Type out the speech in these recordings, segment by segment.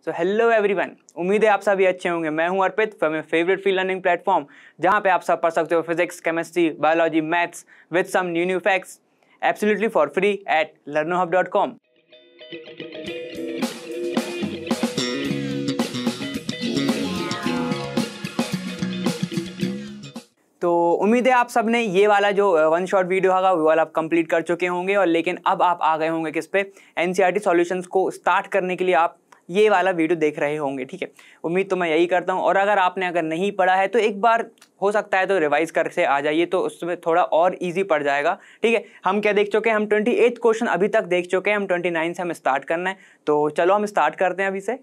So hello everyone, उम्मीद है आप सभी अच्छे होंगे। मैं हूं Arpit from your favourite free learning platform, जहां पे आप सब पढ़ सकते हो physics, chemistry, biology, maths with some new facts absolutely for free at learnerhub.com। तो उम्मीद है आप सब ने ये वाला जो वन शॉट वीडियो होगा वो वाला आप कंप्लीट कर चुके होंगे, और लेकिन अब आप आ गए होंगे किस पे, एनसीईआरटी सॉल्यूशंस को स्टार्ट करने के लिए आप ये वाला वीडियो देख रहे होंगे। ठीक है, उम्मीद तो मैं यही करता हूँ। और अगर नहीं पढ़ा है तो एक बार हो सकता है तो रिवाइज करके आ जाइए, तो उसमें थोड़ा और इजी पड़ जाएगा। ठीक है, हम क्या देख चुके हैं, हम 28 क्वेश्चन अभी तक देख चुके हैं, हम 29 से हम स्टार्ट करना है। तो चलो हम स्टार्ट करते हैं अभी से।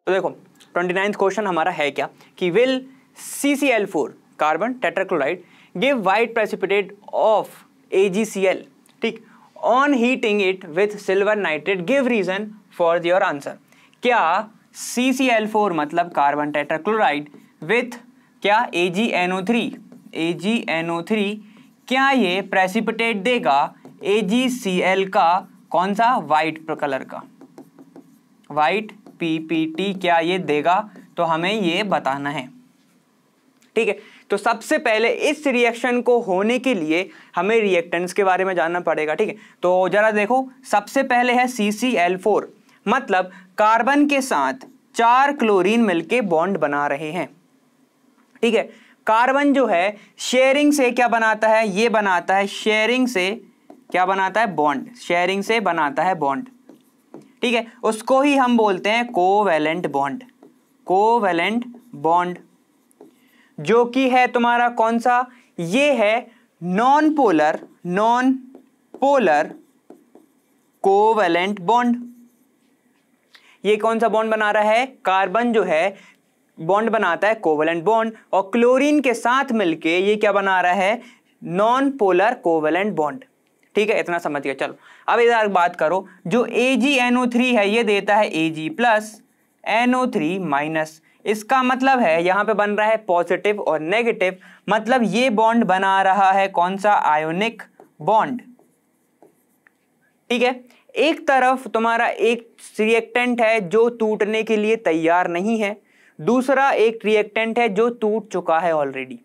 तो देखो 29th क्वेश्चन हमारा है क्या कि will CCl4 carbon tetrachloride give white precipitate of AgCl, ठीक, on heating it with silver nitrate, give reason for your answer. क्या CCl4 मतलब कार्बन टेट्राक्लोराइड विथ क्या AgNO3 क्या ये प्रेसिपिटेट देगा AgCl का कौन सा, वाइट कलर का, वाइट PPT क्या ये देगा, तो हमें ये बताना है। ठीक है, तो सबसे पहले इस रिएक्शन को होने के लिए हमें रिएक्टेंट्स के बारे में जानना पड़ेगा। ठीक है, तो जरा देखो, सबसे पहले है CCl4 मतलब कार्बन के साथ 4 क्लोरीन मिलके बॉन्ड बना रहे हैं। ठीक है, कार्बन जो है शेयरिंग से क्या बनाता है, ये बनाता है शेयरिंग से क्या बनाता है, बॉन्ड, शेयरिंग से बनाता है बॉन्ड। ठीक है, उसको ही हम बोलते हैं कोवैलेंट बॉन्ड, कोवैलेंट बॉन्ड, जो कि है तुम्हारा कौन सा, ये है नॉन पोलर कोवैलेंट बॉन्ड। ये कौन सा बॉन्ड बना रहा है, कार्बन जो है बॉन्ड बनाता है कोवैलेंट बॉन्ड, और क्लोरीन के साथ मिलके ये क्या बना रहा है, नॉन पोलर कोवैलेंट बॉन्ड। ठीक है, इतना समझ गया। चलो अब इधर बात करो, जो AgNO3 है ये देता है Ag प्लस NO3 माइनस, इसका मतलब है यहां पे बन रहा है पॉजिटिव और नेगेटिव, मतलब ये बॉन्ड बना रहा है कौन सा, आयोनिक बॉन्ड। ठीक है, एक तरफ तुम्हारा एक रिएक्टेंट है जो टूटने के लिए तैयार नहीं है, दूसरा एक रिएक्टेंट है जो टूट चुका है ऑलरेडी।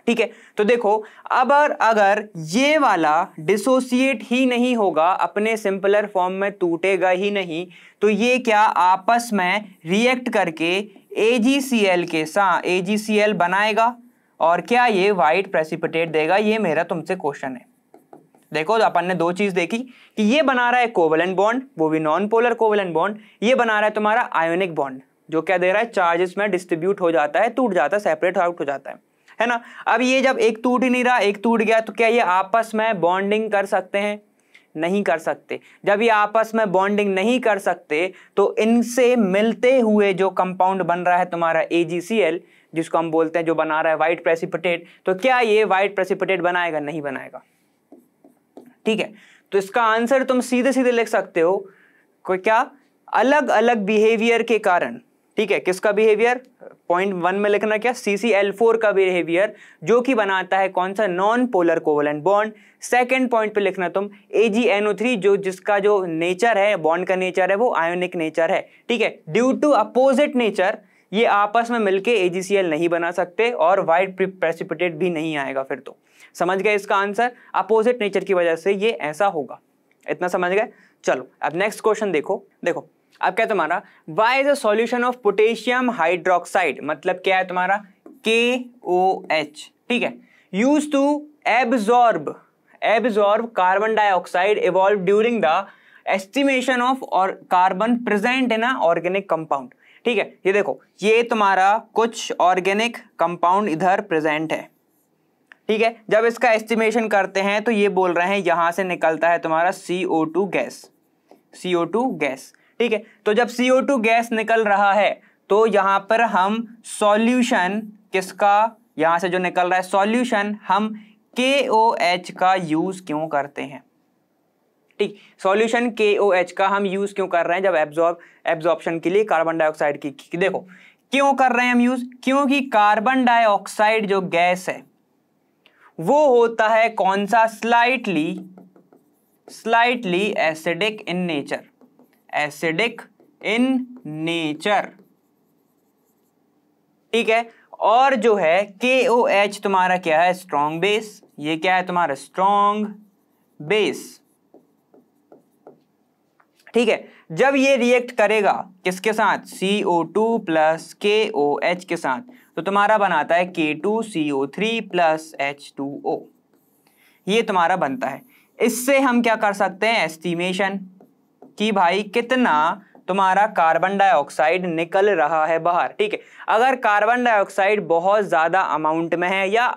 ठीक है, तो देखो अब अगर ये वाला डिसोसिएट ही नहीं होगा, अपने सिंपलर फॉर्म में टूटेगा ही नहीं, तो ये क्या आपस में रिएक्ट करके AgCl के साथ AgCl बनाएगा, और क्या ये वाइट प्रेसिपिटेट देगा, ये मेरा तुमसे क्वेश्चन है। देखो अपन ने दो चीज देखी कि ये बना रहा है कोवैलेंट बॉन्ड, वो भी नॉन पोलर कोवैलेंट बॉन्ड, ये बना रहा है तुम्हारा आयोनिक बॉन्ड, जो क्या दे रहा है, चार्जेस में डिस्ट्रीब्यूट हो जाता है, टूट जाता है, सेपरेट आउट हो जाता है ना। अब ये जब एक टूट ही नहीं रहा, एक टूट गया, तो क्या ये आपस में बॉन्डिंग कर सकते हैं, नहीं कर सकते। जब ये आपस में बॉन्डिंग नहीं कर सकते, तो इनसे मिलते हुए जो कंपाउंड बन रहा है तुम्हारा AgCl, जिसको हम बोलते हैं जो बना रहा है वाइट प्रेसिपिटेट, तो क्या ये वाइट प्रेसिपिटेट बनाएगा, नहीं बनाएगा। ठीक है, तो इसका आंसर तुम सीधे सीधे लिख सकते हो, कोई क्या अलग अलग बिहेवियर के कारण। ठीक है, किसका बिहेवियर, पॉइंट 1 में लिखना क्या, CCl4 का बिहेवियर, जो कि बनाता है कौन सा, non polar covalent bond. Second point पे लिखना तुम AgNO3, जो जिसका जो नेचर है, बॉन्ड का नेचर है, वो आयोनिक नेचर है। ठीक है, ड्यू टू अपोजिट नेचर ये आपस में मिलके AgCl नहीं बना सकते, और वाइट प्रेसिपिटेट भी नहीं आएगा। फिर तो समझ गए इसका आंसर, अपोजिट नेचर की वजह से ये ऐसा होगा। इतना समझ गए। चलो अब नेक्स्ट क्वेश्चन देखो। अब क्या तुम्हारा, why is a solution of potassium hydroxide, मतलब क्या है तुम्हारा KOH। ठीक है, use to absorb carbon dioxide evolve during the estimation of और carbon present in a organic compound. ठीक है, ये देखो, ये तुम्हारा कुछ ऑर्गेनिक कंपाउंड इधर प्रेजेंट है। ठीक है, जब इसका एस्टिमेशन करते हैं तो ये बोल रहे हैं यहां से निकलता है तुम्हारा CO2 गैस। ठीक है, तो जब CO2 गैस निकल रहा है, तो यहां पर हम सॉल्यूशन किसका, यहां से जो निकल रहा है सॉल्यूशन, हम KOH का यूज क्यों करते हैं। ठीक, सॉल्यूशन KOH का हम यूज क्यों कर रहे हैं, जब एब्जॉर्प्शन के लिए कार्बन डाइऑक्साइड की देखो क्यों कर रहे हैं हम यूज, क्योंकि कार्बन डाइऑक्साइड जो गैस है वो होता है कौन सा, slightly slightly acidic in nature, acidic in nature, ठीक है। और जो है KOH तुम्हारा क्या है, स्ट्रॉन्ग बेस, ये क्या है तुम्हारा स्ट्रॉन्ग बेस, ठीक है। जब ये रिएक्ट करेगा किसके साथ, CO2 प्लस KOH के साथ, तो तुम्हारा बनाता है K2CO3 प्लस H2O, ये तुम्हारा बनता है। इससे हम क्या कर सकते हैं, एस्टिमेशन कि भाई कितना तुम्हारा कार्बन डाइऑक्साइड निकल रहा है बाहर, ठीक है। अगर कार्बन डाइऑक्साइड बहुत ज्यादा अमाउंट में है या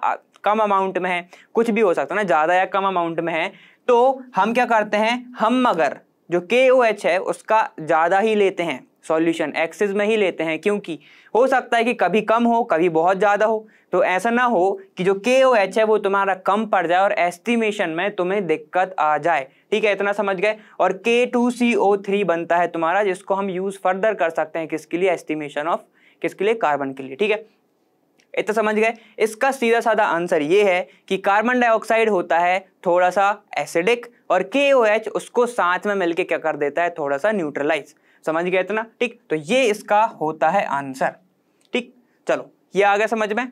कम अमाउंट में है, कुछ भी हो सकता है ना, ज्यादा या कम अमाउंट में है, तो हम क्या करते हैं, हम अगर जो KOH है उसका ज्यादा ही लेते हैं, सॉल्यूशन एक्सेस में ही लेते हैं, क्योंकि हो सकता है कि कभी कम हो कभी बहुत ज्यादा हो, तो ऐसा ना हो कि जो KOH है वो तुम्हारा कम पड़ जाए और एस्टिमेशन में तुम्हें दिक्कत आ जाए, ठीक है, इतना समझ गए। और K2CO3 बनता है तुम्हारा, जिसको हम यूज फर्दर कर सकते हैं किसके लिए, एस्टिमेशन ऑफ किसके लिए, कार्बन के लिए, ठीक है, इतना समझ गए। इसका सीधा साधा आंसर ये है कि कार्बन डाइऑक्साइड होता है थोड़ा सा एसिडिक और KOH उसको साथ में मिलके क्या कर देता है, थोड़ा सा न्यूट्रलाइज, समझ गए इतना, ठीक। तो ये इसका होता है आंसर, ठीक। चलो ये आ गया समझ में,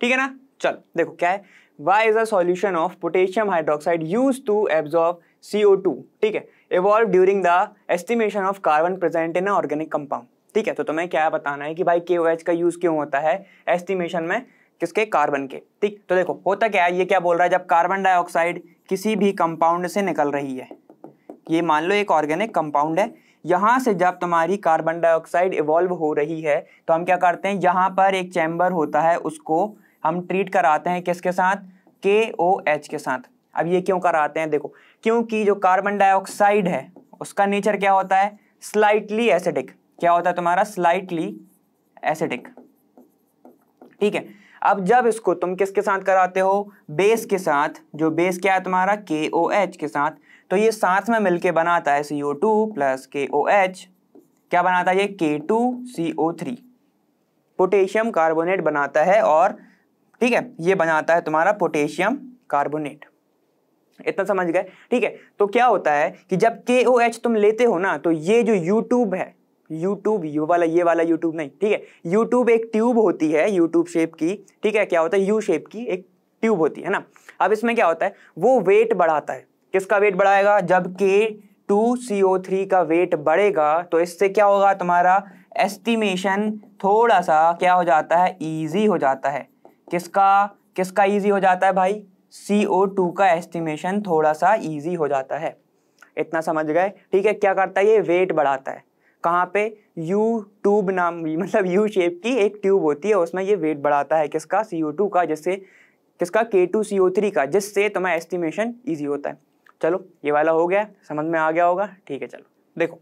ठीक है ना। चलो देखो क्या है, why is a solution of potassium hydroxide use to absorb CO2, ठीक है, evolve during the estimation of carbon present in organic compound, ठीक है। तो तुम्हें क्या बताना है कि भाई KOH का यूज क्यों होता है एस्टिमेशन में, किसके, कार्बन के, ठीक। तो देखो होता क्या है, ये क्या बोल रहा है, जब कार्बन डाइऑक्साइड किसी भी कंपाउंड से निकल रही है, ये मान लो एक ऑर्गेनिक कंपाउंड है, यहां से जब तुम्हारी कार्बन डाइऑक्साइड इवॉल्व हो रही है तो हम क्या करते हैं, यहां पर एक चैम्बर होता है, उसको हम ट्रीट कराते हैं किसके साथ, KOH के साथ। अब ये क्यों कराते हैं, देखो क्योंकि जो कार्बन डाइऑक्साइड है उसका नेचर क्या होता है, स्लाइटली एसिडिक, क्या होता है तुम्हारा, स्लाइटली एसिडिक, ठीक है। अब जब इसको तुम किसके साथ कराते हो, बेस के साथ, जो बेस क्या है तुम्हारा, KOH के साथ, तो ये साथ में मिलके बनाता है CO2 प्लस KOH, क्या बनाता है ये, K2CO3, पोटेशियम कार्बोनेट बनाता है, और ठीक है ये बनाता है तुम्हारा पोटेशियम कार्बोनेट, इतना समझ गए, ठीक है। तो क्या होता है कि जब KOH तुम लेते हो ना, तो ये जो यूट्यूब है, यूट्यूब ये वाला यूट्यूब नहीं, ठीक है, यूट्यूब एक ट्यूब होती है यूट्यूब शेप की, ठीक है, क्या होता है, यू शेप की एक ट्यूब होती है ना। अब इसमें क्या होता है, वो वेट बढ़ाता है, किसका वेट बढ़ाएगा, जब K2CO3 का वेट बढ़ेगा तो इससे क्या होगा, तुम्हारा एस्टिमेशन थोड़ा सा क्या हो जाता है, ईजी हो जाता है, किसका ईजी हो जाता है भाई, CO2 का एस्टिमेशन थोड़ा सा ईजी हो जाता है, इतना समझ गए, ठीक है। क्या करता है, ये वेट बढ़ाता है, कहाँ पे, यू ट्यूब नाम, मतलब यू शेप की एक ट्यूब होती है, उसमें ये वेट बढ़ाता है किसका, CO2 का, जिससे किसका, K2CO3 का, जिससे तुम्हारा एस्टिमेशन इजी होता है। चलो ये वाला हो गया, समझ में आ गया होगा, ठीक है। चलो देखो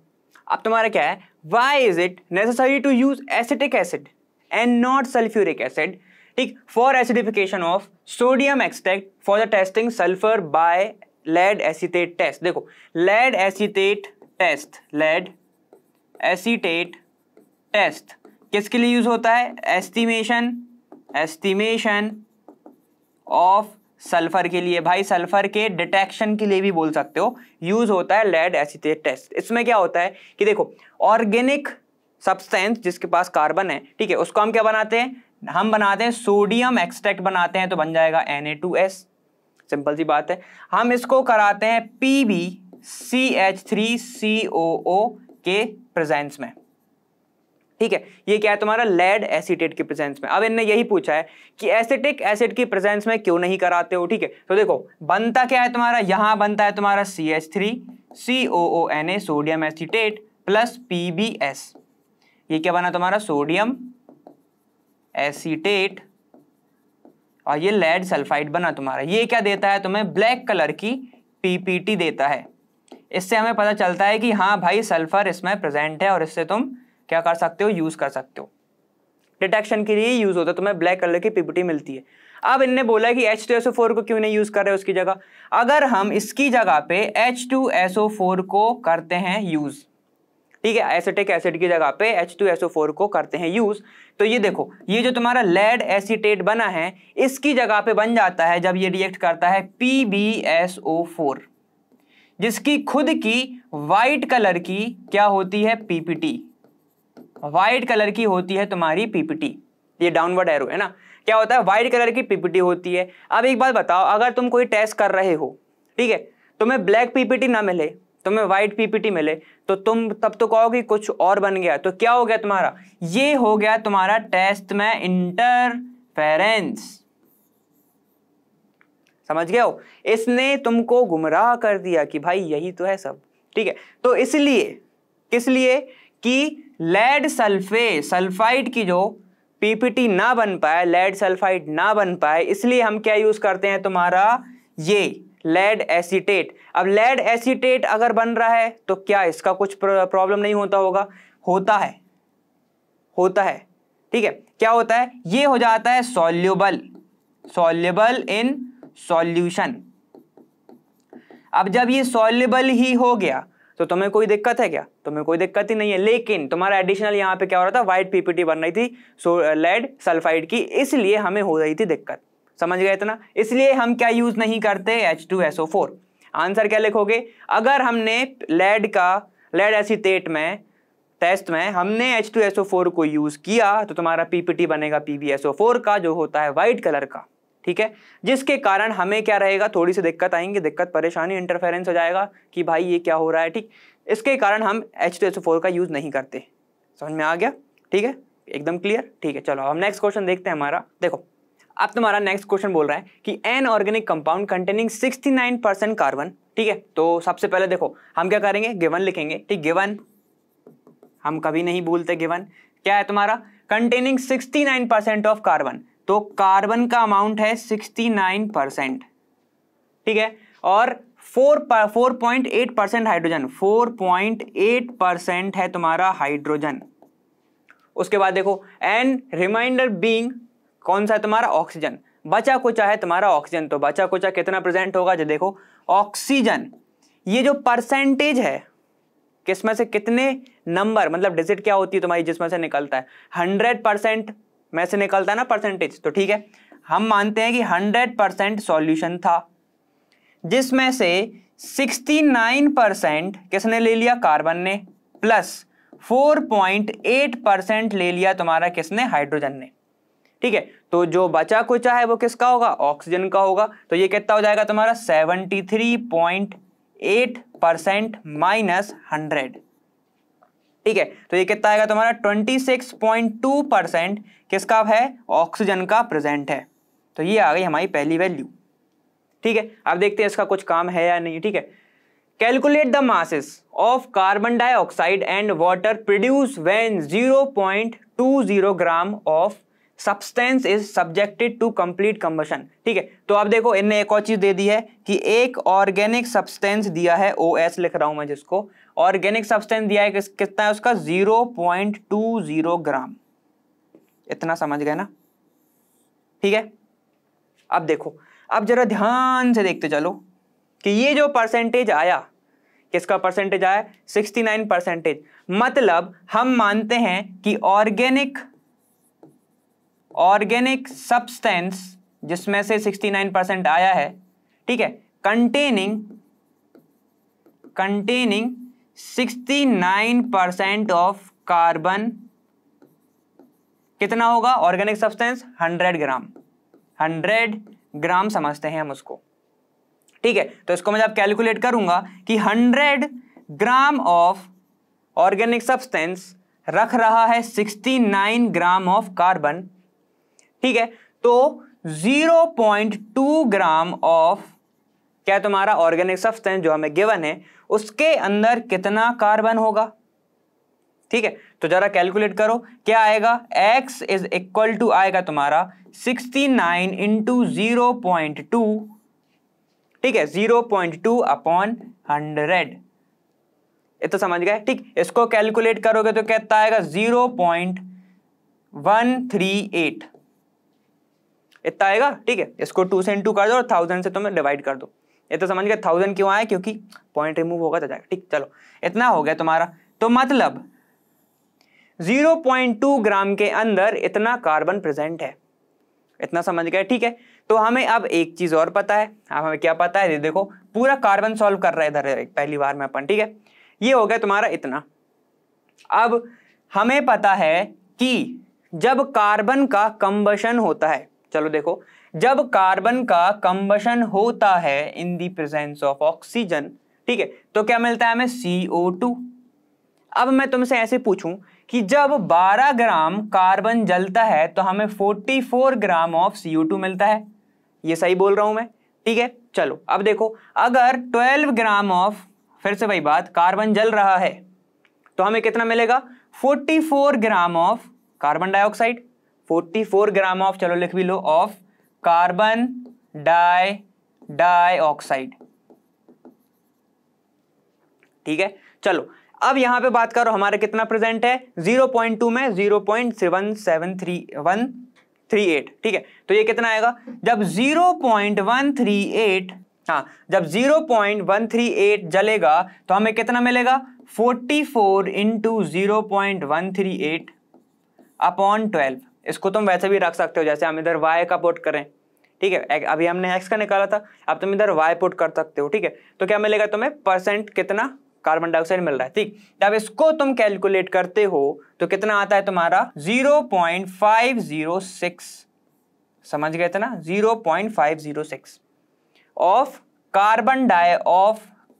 अब तुम्हारा क्या है, why is it necessary to use acetic acid and not sulphuric acid, ठीक, for acidification of sodium extract for the testing sulphur by lead acetate test. देखो lead acetate test, lead acetate test किसके लिए use होता है, estimation of sulphur के लिए, भाई sulphur के डिटेक्शन के लिए भी बोल सकते हो, यूज होता है लेड एसीटेट टेस्ट। इसमें क्या होता है कि देखो ऑर्गेनिक सब्सटेंस जिसके पास कार्बन है, ठीक है, उसको हम क्या बनाते हैं, हम बनाते हैं सोडियम एक्सट्रैक्ट बनाते हैं, तो बन जाएगा Na2S, सिंपल सी बात है। हम इसको कराते हैं PbCH3COO के प्रेजेंस में, ठीक है, ये क्या है तुम्हारा, लेड एसीटेट के प्रेजेंस में। अब इन्होंने यही पूछा है कि एसिटिक एसिड की प्रेजेंस में क्यों नहीं कराते हो, ठीक है। तो देखो बनता क्या है तुम्हारा, यहां बनता है तुम्हारा CH3COONA sodium acetate plus PbS, ये क्या बना तुम्हारा, सोडियम एसीटेट, और ये लेड सल्फाइड बना तुम्हारा। ये क्या देता है तुम्हें, ब्लैक कलर की PPT देता है। इससे हमें पता चलता है कि हाँ भाई सल्फर इसमें प्रेजेंट है, और इससे तुम क्या कर सकते हो, यूज कर सकते हो, डिटेक्शन के लिए यूज होता है, तुम्हें ब्लैक कलर की PPT मिलती है। अब इनने बोला कि H2SO4 को क्यों नहीं यूज कर रहे उसकी जगह, अगर हम इसकी जगह पे H2SO4 को करते हैं यूज, ठीक है, एसिटिक एसिड की जगह पे H2SO4 को करते हैं यूज, तो ये देखो ये जो तुम्हारा लेड एसीटेट बना है इसकी जगह पे बन जाता है, जब ये रिएक्ट करता है PbSO4, जिसकी खुद की वाइट कलर की क्या होती है, पीपीटी, वाइट कलर की होती है तुम्हारी पीपीटी। ये डाउनवर्ड एरो है ना, क्या होता है, वाइट कलर की पीपीटी होती है। अब एक बात बताओ, अगर तुम कोई टेस्ट कर रहे हो, ठीक है, तुम्हें ब्लैक पीपीटी ना मिले, तुम्हें व्हाइट पीपीटी मिले, तो तुम तब तो कहोगे कुछ और बन गया। तो क्या हो गया तुम्हारा, ये हो गया तुम्हारा टेस्ट में इंटरफेरेंस। समझ गए हो, इसने तुमको गुमराह कर दिया कि भाई यही तो है सब, ठीक है। तो इसलिए किस लिए कि लेड सल्फाइड की जो पीपीटी ना बन पाए, लेड सल्फाइड ना बन पाए, इसलिए हम क्या यूज करते हैं तुम्हारा, ये लेड एसीटेट। अब लेड एसीटेट अगर बन रहा है तो क्या इसका कुछ प्रॉब्लम नहीं होता होगा, होता है, ठीक है। क्या होता है, ये हो जाता है सॉल्युबल इन सॉल्यूशन। अब जब ये सॉल्युबल ही हो गया तो तुम्हें कोई दिक्कत है क्या, तुम्हें कोई दिक्कत ही नहीं है। लेकिन तुम्हारा एडिशनल यहाँ पे क्या हो रहा था, व्हाइट पीपीटी बन रही थी लेड सल्फाइड की, इसलिए हमें हो रही थी दिक्कत। समझ गए इतना, इसलिए हम क्या यूज नहीं करते, H2SO4। आंसर क्या लिखोगे, अगर हमने लेड एसीटेट में टेस्ट में हमने H2SO4 को यूज किया तो तुम्हारा पीपीटी बनेगा PbSO4 का, जो होता है व्हाइट कलर का, ठीक है। जिसके कारण हमें क्या रहेगा, थोड़ी सी दिक्कत आएंगी, दिक्कत परेशानी इंटरफेरेंस हो जाएगा कि भाई ये क्या हो रहा है, ठीक। इसके कारण हम H2SO4 का यूज नहीं करते। समझ में आ गया, ठीक है, एकदम क्लियर, ठीक है। चलो हम नेक्स्ट क्वेश्चन देखते हैं हमारा। देखो अब तुम्हारा नेक्स्ट क्वेश्चन बोल रहा है कि an organic compound containing 69% carbon, ठीक है। तो सबसे पहले देखो हम क्या करेंगे, गिवन लिखेंगे, ठीक। गिवन हम कभी नहीं भूलते, गिवन क्या है तुम्हारा, कंटेनिंग 69% ऑफ कार्बन, तो कार्बन का अमाउंट है 69%, ठीक है। और 4.8% हाइड्रोजन, 4.8% है तुम्हारा हाइड्रोजन। उसके बाद देखो एन रिमाइंडर बीइंग कौन सा है तुम्हारा, ऑक्सीजन। बचा कुचा है तुम्हारा ऑक्सीजन, तो बचा कुचा कितना प्रेजेंट होगा, जो देखो ऑक्सीजन, ये जो परसेंटेज है किसमें से कितने नंबर, मतलब डिजिट क्या होती है तुम्हारी जिसमें से निकलता है, 100% में से निकलता है ना परसेंटेज। तो ठीक है, हम मानते हैं कि 100% सॉल्यूशन था, जिसमें से 69% किसने ले लिया, कार्बन ने, प्लस 4.8% ले लिया तुम्हारा किसने, हाइड्रोजन ने, ठीक है। तो जो बचा कुचा है वो किसका होगा, ऑक्सीजन का होगा। तो ये कितना हो जाएगा तुम्हारा 73.8% माइनस 100, ठीक है। तो ये कितना आएगा तुम्हारा 26.2% किसका है, ऑक्सीजन का प्रेजेंट है। तो ये आ गई हमारी पहली वैल्यू, ठीक है। अब देखते हैं इसका कुछ काम है या नहीं, ठीक है। Calculate the masses of carbon dioxide and water produce when 0.20 gram of substance is subjected to complete combustion, ठीक है। तो अब देखो इनने एक और चीज दे दी है कि एक ऑर्गेनिक सब्सटेंस दिया है, OS लिख रहा हूं मैं जिसको, ऑर्गेनिक सब्सटेंस दिया है, कितना है उसका 0.20 ग्राम, इतना समझ गए ना, ठीक है। अब देखो, अब जरा ध्यान से देखते चलो कि ये जो परसेंटेज आया, किसका परसेंटेज आया, 69%। मतलब हम मानते हैं कि ऑर्गेनिक सब्सटेंस जिसमें से 69% आया है, ठीक है, कंटेनिंग 69% ऑफ कार्बन, कितना होगा ऑर्गेनिक सब्सटेंस, 100 ग्राम समझते हैं हम उसको, ठीक है। तो इसको मैं जब कैलकुलेट करूंगा कि 100 ग्राम ऑफ ऑर्गेनिक सब्सटेंस रख रहा है 69 ग्राम ऑफ कार्बन, ठीक है। तो 0.2 ग्राम ऑफ क्या तुम्हारा ऑर्गेनिक सब्सटेंस जो हमें गिवन है, उसके अंदर कितना कार्बन होगा, ठीक है। तो जरा कैलकुलेट करो क्या आएगा, x इज इक्वल टू आएगा तुम्हारा 69 इंटू 0.2, ठीक है, 0.2 अपॉन 100, इतना समझ गए, ठीक। इसको कैलकुलेट करोगे तो कितना आएगा 0.138, इतना आएगा, ठीक है। इसको 2 से इंटू कर दो और 1000 से तुम्हें डिवाइड कर दो, ये तो समझ गए 1000 क्यों आया, क्योंकि पॉइंट रिमूव होगा तो जाएगा, ठीक। चलो इतना हो गया तुम्हारा, तो मतलब 0.2 ग्राम के अंदर इतना कार्बन प्रेजेंट है, इतना समझ गए, ठीक है। तो हमें अब एक चीज और पता है। अब हमें क्या पता है, देखो पूरा कार्बन सॉल्व कर रहा है इधर पहली बार में अपन, ठीक है। ये हो गया तुम्हारा इतना। अब हमें पता है कि जब कार्बन का कंबशन होता है, चलो देखो, जब कार्बन का कंबशन होता है in the presence of oxygen, ठीक है, तो क्या मिलता है हमें CO2। अब मैं तुमसे ऐसे पूछूं कि जब 12 ग्राम कार्बन जलता है तो हमें 44 ग्राम ऑफ CO2 मिलता है। ये सही बोल रहा हूं मैं, ठीक है। चलो अब देखो, अगर 12 ग्राम ऑफ, फिर से वही बात, कार्बन जल रहा है तो हमें कितना मिलेगा, 44 gram of carbon dioxide, 44 gram of, चलो लिख भी लो, ऑफ कार्बन डाइऑक्साइड, ठीक है। चलो अब यहां पे बात करो, हमारे कितना प्रेजेंट है, 0.2 में 0.138, ठीक है। तो ये कितना आएगा, जब 0.138, हाँ, जब 0.138 जलेगा तो हमें कितना मिलेगा, 44 इंटू 0.138 अपॉन 12। इसको तुम वैसे भी रख सकते हो, जैसे हम इधर y का पुट करें, ठीक है, अभी हमने x का निकाला था, अब तुम इधर y पुट कर सकते हो, ठीक है। तो क्या मिलेगा तुम्हें, परसेंट कितना कार्बन डाइऑक्साइड मिल रहा है, ठीक। जब इसको तुम कैलकुलेट करते हो तो कितना आता है तुम्हारा, 0.506, समझ गए थे ना, 0.506 of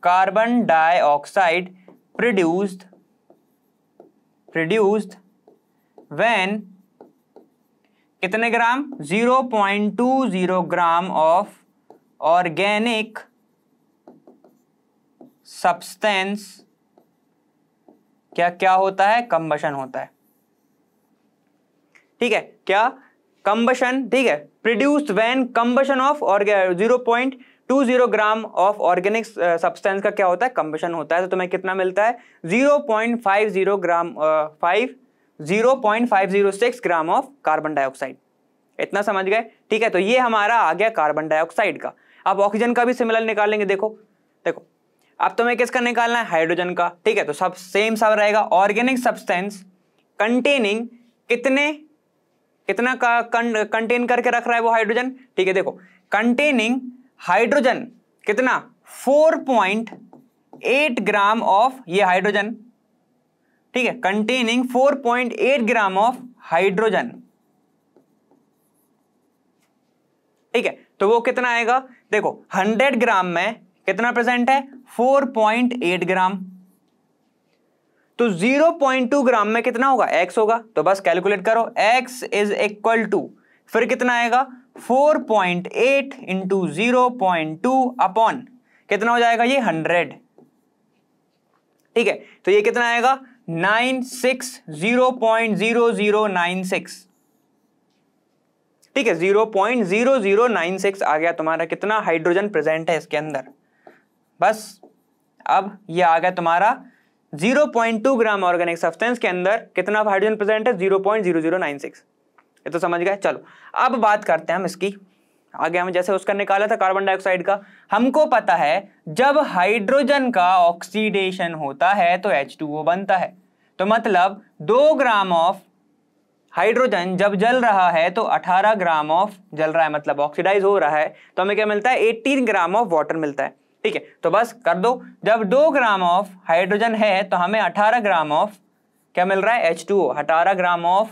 carbon dioxide produced when, कितने ग्राम, 0.20 ग्राम ऑफ ऑर्गेनिक सब्सटेंस, क्या होता है, कंबशन होता है, ठीक है, क्या, कंबशन, ठीक है, produced when combustion of 0.20 gram of organic substance का क्या होता है, कंबशन होता है। तो तुम्हें कितना मिलता है, 0.506 ग्राम ऑफ कार्बन डाइऑक्साइड। इतना समझ गए, ठीक है। तो ये हमारा आ गया कार्बन डाइऑक्साइड का। अब ऑक्सीजन का भी सिमिलर निकालेंगे। देखो अब तुम्हें किसका निकालना है, हाइड्रोजन का, ठीक है। तो सब सेम सब रहेगा, ऑर्गेनिक सब्सटेंस कंटेनिंग कितना का कंटेन करके रख रहा है वो हाइड्रोजन, ठीक है। देखो कंटेनिंग हाइड्रोजन कितना, 4.8 ग्राम ऑफ ये हाइड्रोजन, ठीक है, कंटेनिंग 4.8 ग्राम ऑफ हाइड्रोजन, ठीक है। तो वो कितना आएगा, देखो 100 ग्राम में कितना प्रेजेंट है, 4.8 ग्राम। तो 0.2 ग्राम में कितना होगा, x होगा। तो बस कैलकुलेट करो, x इज इक्वल टू, फिर कितना आएगा, 4.8 इंटू 0.2 अपॉन कितना हो जाएगा, ये 100, ठीक है। तो ये कितना आएगा, 0.0096, ठीक है, 0.0096 आ गया तुम्हारा कितना हाइड्रोजन प्रेजेंट है इसके अंदर। बस अब ये आ गया तुम्हारा 0.2 ग्राम ऑर्गेनिक सब्सटेंस के अंदर कितना हाइड्रोजन प्रेजेंट है, 0.0096। ये तो समझ गए। चलो अब बात करते हैं हम इसकी, आगे हम जैसे उसका निकाला था कार्बन डाइऑक्साइड का, हमको पता है जब हाइड्रोजन का ऑक्सीडेशन होता है तो H2O बनता है। तो मतलब 2 ग्राम ऑफ हाइड्रोजन जब जल रहा है तो 18 ग्राम ऑफ जल रहा है, मतलब ऑक्सीडाइज हो रहा है, तो हमें क्या मिलता है, 18 ग्राम ऑफ वाटर मिलता है, ठीक है। तो बस कर दो, जब 2 ग्राम ऑफ हाइड्रोजन है तो हमें 18 ग्राम ऑफ क्या मिल रहा है, H2O, 18 gram of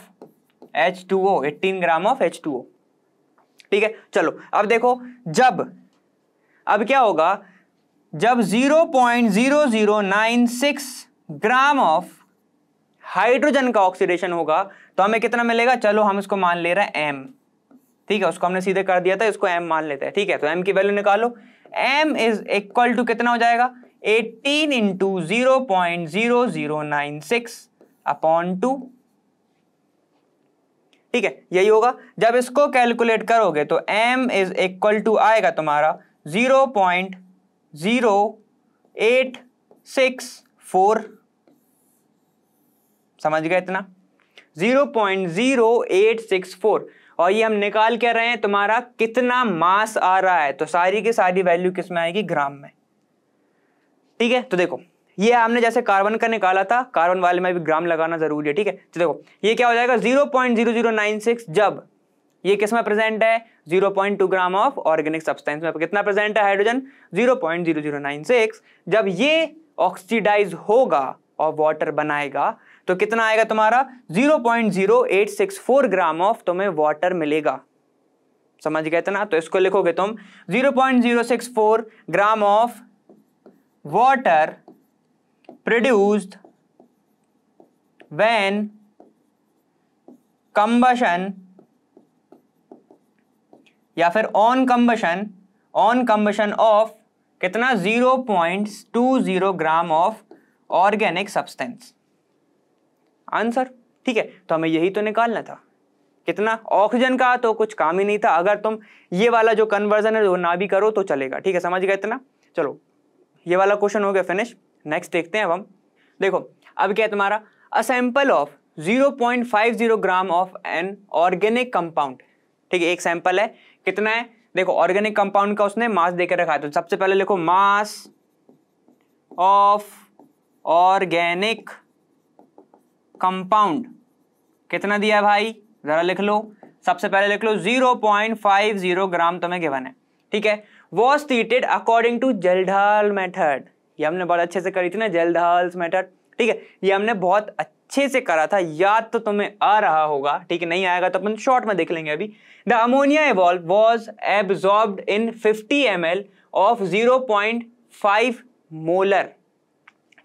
H2O, 18 gram of H2O, ठीक है। चलो अब देखो, अब क्या होगा, जब 0.0096 ग्राम ऑफ हाइड्रोजन का ऑक्सीडेशन होगा तो हमें कितना मिलेगा, चलो हम इसको मान ले रहे हैं m, ठीक है, उसको हमने सीधे कर दिया था, इसको m मान लेते हैं, ठीक है। तो m की वैल्यू निकालो, m इज इक्वल टू कितना हो जाएगा, 18 इंटू 0.0096 अपॉन 2, ठीक है, यही होगा। जब इसको कैलकुलेट करोगे तो m इज इक्वल टू आएगा तुम्हारा 0.0864, समझ गए इतना, 0.0864। और ये हम निकाल क्या रहे हैं, तुम्हारा कितना मास आ रहा है, तो सारी की सारी वैल्यू किस में आएगी, ग्राम में, ठीक है। तो देखो ये हमने जैसे कार्बन का निकाला था, कार्बन वाले में भी ग्राम लगाना जरूरी है, ठीक है। तो देखो ये क्या हो जाएगा, 0.0096 जब ये किस में प्रेजेंट है? 0.2 ग्राम ऑफ ऑर्गेनिक सब्सटेंस में कितना प्रेजेंट है हाइड्रोजन? 0.0096। जब ये ऑक्सीडाइज होगा और वाटर बनाएगा तो कितना आएगा तुम्हारा? 0.0864 ग्राम ऑफ तुम्हें वाटर मिलेगा। समझ गए थे ना? तो इसको लिखोगे तुम 0.064 gram of water produced when combustion या फिर ऑन कंबशन ऑफ कितना? 0.20 gram of organic substance. Answer ठीक है। तो हमें यही तो निकालना था। कितना? ऑक्सीजन का तो कुछ काम ही नहीं था। अगर तुम ये वाला जो कन्वर्जन है वो ना भी करो तो चलेगा। ठीक है, समझ गए थे ना? चलो ये वाला क्वेश्चन हो गया फिनिश। नेक्स्ट देखते हैं अब हम। देखो अब क्या है तुम्हारा? A sample of 0.50 gram of an organic compound. ठीक है, एक सैंपल है। कितना है? देखो ऑर्गेनिक कंपाउंड का उसने मास देकर रखा है, तो सबसे पहले लिखो मास ऑफ ऑर्गेनिक कंपाउंड कितना दिया है भाई? जरा लिख लो। सबसे पहले लिख लो 0.50 ग्राम तुम्हें गिवन है। ठीक है, was treated according to Kjeldahl method. ये हमने बहुत अच्छे से करी थी ना, जेल्डाल्स मेथड। ठीक है, ये हमने बहुत अच्छे से करा था, याद तो तुम्हें आ रहा होगा। ठीक है, नहीं आएगा तो अपन शॉर्ट में देख लेंगे अभी। The ammonia evolve was absorbed in 50 ml of 0.5 molar.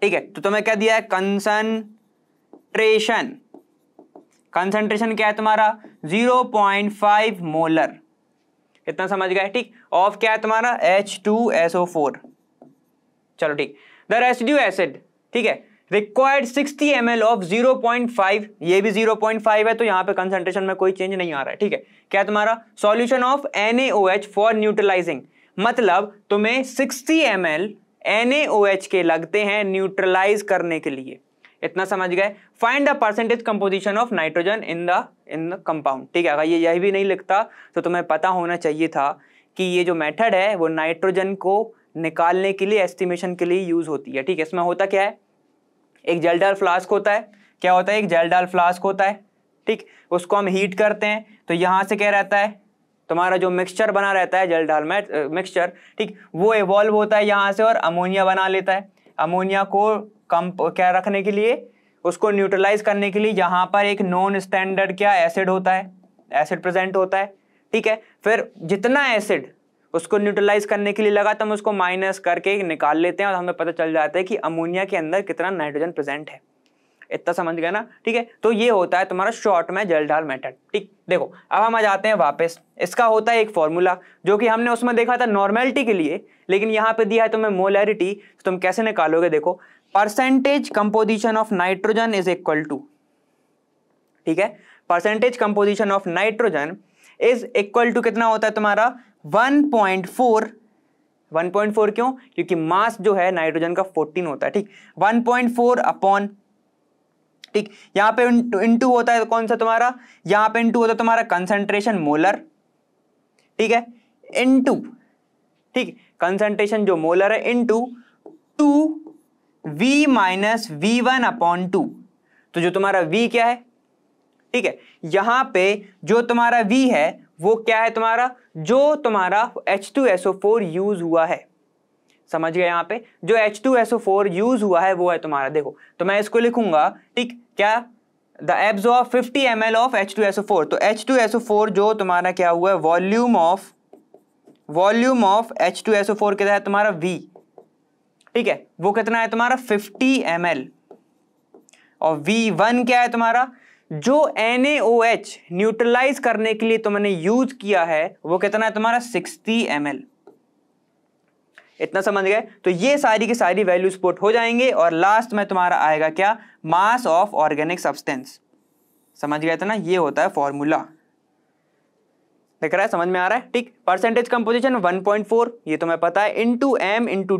ठीक है, तो तुम्हें क्या दिया है? कंसंट्रेशन क्या है तुम्हारा? 0.5 मोलर। इतना समझ गए? ठीक, ऑफ क्या है तुम्हारा? H2SO4। चलो ठीक, द रेसिड्यू एसिड। ठीक है, रिक्वायर्ड 60 ml ऑफ 0.5। ये भी 0.5 है, तो यहां पे कंसंट्रेशन में कोई चेंज नहीं आ रहा है। ठीक है, क्या तुम्हारा? Solution of NaOH for neutralising. मतलब तुम्हें 60 ml NaOH के लगते हैं न्यूट्रलाइज करने के लिए। इतना समझ गए? Find the percentage composition of nitrogen in the compound. ठीक है, अगर ये यही भी नहीं लिखता तो तुम्हें पता होना चाहिए था कि ये जो मेथड है वो नाइट्रोजन को निकालने के लिए, एस्टिमेशन के लिए यूज होती है। ठीक है, इसमें होता क्या है? एक जेलडाल फ्लास्क होता है। क्या होता है? एक जेलडाल फ्लास्क होता है। ठीक, उसको हम हीट करते हैं तो यहां से क्या रहता है? तुम्हारा जो मिक्सचर बना रहता है जेलडाल मिक्सचर, ठीक, वो इवॉल्व होता है यहां से और अमोनिया बना लेता है। अमोनिया को कम क्या रखने के लिए, उसको न्यूट्रलाइज करने के लिए यहाँ पर एक नॉन स्टैंडर्ड क्या एसिड होता है, एसिड प्रेजेंट होता है। ठीक है, फिर जितना एसिड उसको न्यूट्रलाइज करने के लिए लगा तो हम उसको माइनस करके निकाल लेते हैं और हमें पता चल जाता है कि अमोनिया के अंदर कितना नाइट्रोजन प्रेजेंट है। इतना समझ गए ना? ठीक है, तो ये होता है तुम्हारा शॉर्ट में जेलडाल मेथड। ठीक, देखो अब हम आ जाते हैं वापस। इसका होता है एक फॉर्मूला जो कि हमने उसमें देखा था नॉर्मेलिटी के लिए, लेकिन यहाँ पे दिया है तुम्हें मोलैरिटी। तो तुम कैसे निकालोगे? देखो, percentage composition of nitrogen is equal to, ठीक है, percentage composition of nitrogen is equal to कितना होता है तुम्हारा? 1.4। 1.4 क्यों? क्योंकि मास जो है नाइट्रोजन का 14 होता है। ठीक, 1.4 अपॉन, ठीक, यहां पे इनटू होता है कौन सा तुम्हारा? यहां पे इनटू होता है तुम्हारा कंसंट्रेशन मोलर। ठीक है, इनटू, ठीक, कंसंट्रेशन जो मोलर है into 2V minus V1 upon 2। तो जो तुम्हारा V क्या है? ठीक है, यहां पे जो तुम्हारा V है वो क्या है तुम्हारा? जो तुम्हारा H2SO4 यूज हुआ है। समझ गए? यहां पे जो H2SO4 यूज हुआ है वो है तुम्हारा, देखो तो मैं इसको लिखूंगा, ठीक, क्या? The absorb 50 ml of H2SO4। तो H2SO4 जो तुम्हारा क्या हुआ है? वॉल्यूम ऑफ H2SO4 कितना है तुम्हारा? V। ठीक है, वो कितना है तुम्हारा? 50 ml। और V1 क्या है तुम्हारा? जो NaOH न्यूट्रलाइज करने के लिए तुमने यूज किया है वो कितना है तुम्हारा? 60 ml। इतना समझ गए? तो ये सारी की सारी वैल्यूज पुट हो जाएंगे और लास्ट में तुम्हारा आएगा क्या? Mass of organic substance. समझ गए थे ना? ये होता है फॉर्मूला। दिख रहा है? समझ में आ रहा है? ठीक, परसेंटेज कंपोजिशन 1.4 ये तुम्हें पता है, इंटू m इंटू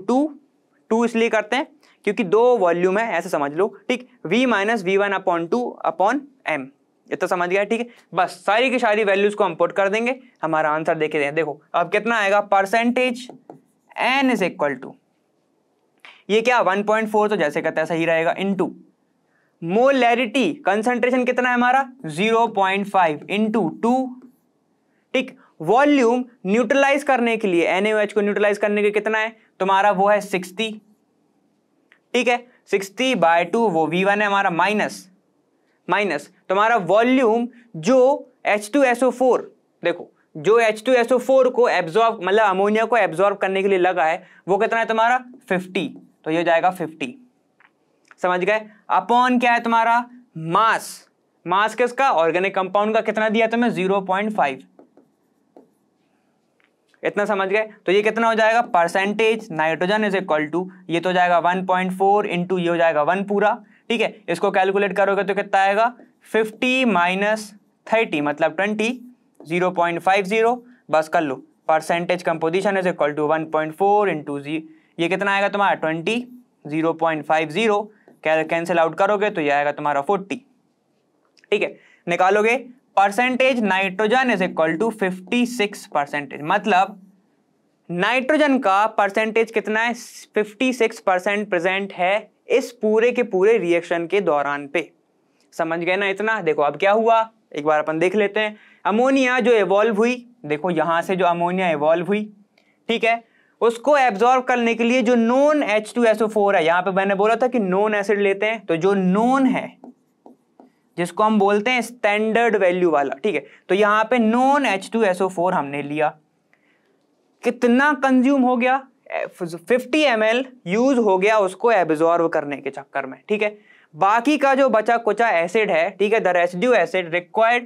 2 इसलिए करते हैं क्योंकि दो वॉल्यूम है, ऐसे समझ लो। ठीक, V minus V1 upon 2 upon m। इतना समझ गया? ठीक है, बस सारी की सारी वैल्यूज को हम पुट कर देंगे, हमारा आंसर देखे दें। देखो अब कितना आएगा? Percentage n is equal to, ये क्या 1.4 तो जैसे कहता है सही रहेगा, इनटू मोलैरिटी कंसंट्रेशन कितना है हमारा? 0.5 इंटू 2 ठीक। वॉल्यूम न्यूट्रलाइज करने के लिए, NaOH को न्यूट्रलाइज करने के कितना है तुम्हारा, वो है 60, ठीक है। 60/2 वो V1 है हमारा, माइनस तुम्हारा वॉल्यूम जो H2SO4, देखो जो H2SO4 को एब्जॉर्ब, मतलब अमोनिया को एब्जॉर्ब करने के लिए लगा है, वो कितना है तुम्हारा 50, तो ये हो जाएगा 50, समझ गए। अपॉन क्या है तुम्हारा मास किसका, ऑर्गेनिक कंपाउंड का, कितना दिया तुम्हें 0.5, इतना समझ गए। तो ये कितना हो जाएगा, percentage nitrogen is equal to, ये तो हो जाएगा 1.4 इंटू ये हो जाएगा 1 पूरा, ठीक है। इसको कैलकुलेट करोगे तो कितना आएगा 50 माइनस 30 मतलब 20, 0.50, बस कर लो। Percentage composition is equal to 1.4 into ये कितना आएगा तुम्हारा 20, 0.50 कैंसिल आउट करोगे तो ये आएगा तुम्हारा 40, ठीक है। निकालोगे percentage nitrogen is equal to 56%, मतलब नाइट्रोजन का परसेंटेज कितना है 56% प्रेजेंट है इस पूरे के पूरे रिएक्शन के दौरान पे, समझ गए ना इतना। देखो अब क्या हुआ, एक बार अपन देख लेते हैं। अमोनिया जो एवॉल्व हुई, देखो यहां से जो अमोनिया एवॉल्व हुई, ठीक है, उसको एब्जॉर्ब करने के लिए जो नोन H2SO4 है, यहां पे मैंने बोला था कि नोन एसिड लेते हैं, तो जो नोन है जिसको हम बोलते हैं स्टैंडर्ड वैल्यू वाला, ठीक है, तो यहां पे नोन H2SO4 हमने लिया, कितना कंज्यूम हो गया 50 ml यूज हो गया उसको एब्जॉर्ब करने के चक्कर में, ठीक है। बाकी का जो बचा कुचा एसिड है, ठीक है, द रेसिड्यू एसिड रिक्वायर्ड,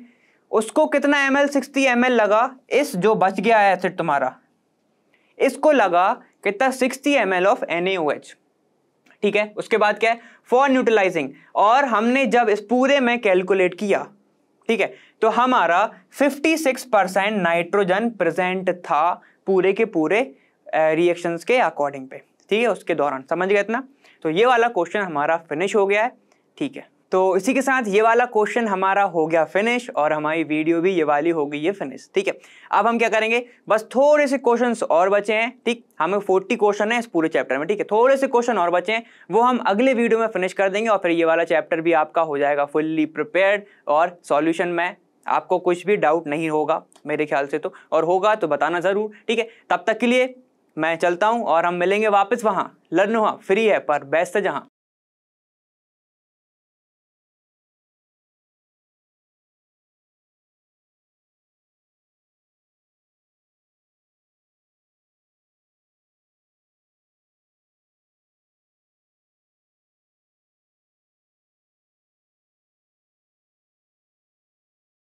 उसको कितना ml 60 ml लगा, इस जो बच गया है एसिड तुम्हारा, इसको लगा कितना 60 ml ऑफ NaOH, ठीक है। उसके बाद क्या है फॉर न्यूट्रलाइजिंग, और हमने जब इस पूरे में कैलकुलेट किया, ठीक है, तो हमारा 56% नाइट्रोजन प्रेजेंट था पूरे के पूरे रिएक्शंस के अकॉर्डिंग पे, ठीक है, उसके दौरान, समझ गए इतना। तो ये वाला क्वेश्चन हमारा फिनिश हो गया है, ठीक है। तो इसी के साथ ये वाला क्वेश्चन हमारा हो गया फिनिश, और हमारी वीडियो भी ये वाली हो गई है फिनिश, ठीक है। अब हम क्या करेंगे, बस थोड़े से क्वेश्चंस और बचे हैं, ठीक, हमें 40 क्वेश्चन है इस पूरे चैप्टर में, ठीक है, थोड़े से क्वेश्चन और बचे हैं, वो हम अगले वीडियो में फिनिश कर देंगे, और फिर ये वाला चैप्टर भी आपका हो जाएगा फुल्ली प्रिपेयर्ड, और सॉल्यूशन में आपको कुछ भी डाउट नहीं होगा मेरे ख्याल से तो, और होगा तो बताना जरूर, ठीक है। तब तक के लिए मैं चलता हूं, और हम मिलेंगे वापस वहां, लर्न हुआ फ्री है पर बेस्ट जहां।